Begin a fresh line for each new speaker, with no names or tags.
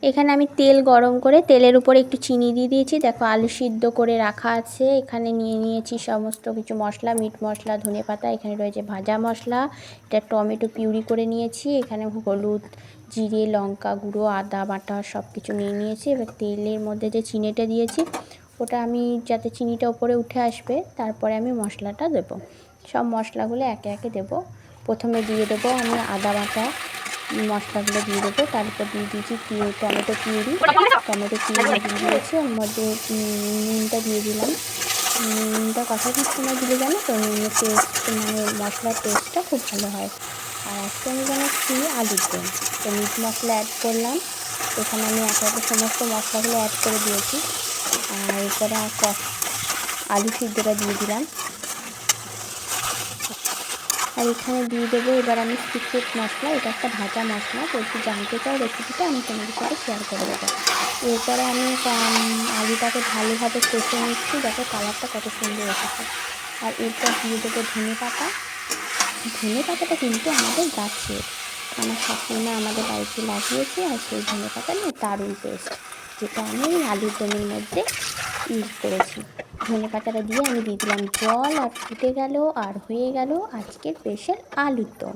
এখানে আমি তেল গরম করে তেলের উপরে একটু চিনি দিয়ে দিয়েছি। দেখো আলু সিদ্ধ করে রাখা আছে। এখানে নিয়ে নিয়েছি সমস্ত কিছু মশলা, মিট মশলা, ধনেপাতা, এখানে রয়েছে ভাজা মশলা, এটা টমেটো পিউরি করে নিয়েছি, এখানে হলুদ, জিরে, লঙ্কা গুঁড়ো, আদা বাটা সব কিছু নিয়ে নিয়েছি। এবার তেলের মধ্যে যে চিনিটা দিয়েছি ওটা আমি যাতে চিনিটা উপরে উঠে আসবে তারপরে আমি মশলাটা দেবো। সব মশলাগুলো একে একে দেবো। প্রথমে দিয়ে দেবো আমি আদা বাটা, মশলাগুলো দিয়ে দেবো। তারপর দিয়ে দিয়েছি টমেটো পিউরি দিয়ে দিয়েছি। ওর মধ্যে নুনটা দিয়ে দিলাম। নুনটা কষানোর সময় দিলে জানো তো নুনের টেস্ট মানে মশলার টেস্টটা খুব ভালো হয়। আর আজকে আমি বানাচ্ছি আলুর দম। তো মিট মশলা অ্যাড করলাম। এখানে আমি একে একে সমস্ত মশলাগুলো অ্যাড করে দিয়েছি। আর এরপরে আলু সিদ্ধটা দিয়ে দিলাম। আর এখানে দিয়ে দেবো এবার আমি সিক্রেট মশলা, এটা একটা ভাজা মশলা। যদি জানতে চাও রেসিপিটা আমি তোমাদের সাথে শেয়ার করে দেবো। এরপরে আমি আলুটাকে ভালোভাবে কষে নিচ্ছি, দেখো কালারটা কত সুন্দর এসেছে। আর এরপর দিয়ে দেবো ধনেপাতা। ধনেপাতাটা কিন্তু আমাদের গাছের, আমার শাশুড়িমা আমাদের বাড়িতে লাগিয়েছে। আর সেই ধনেপাতা নিয়ে দারুণ টেস্ট, যেটা আমি এই আলুর দমের মধ্যে ইউজ করেছি। ধনেপাতাটা দিয়ে আমি দিয়ে দিলাম জল, আর ফুটে গেল আর হয়ে গেল আজকের স্পেশাল আলুর দম।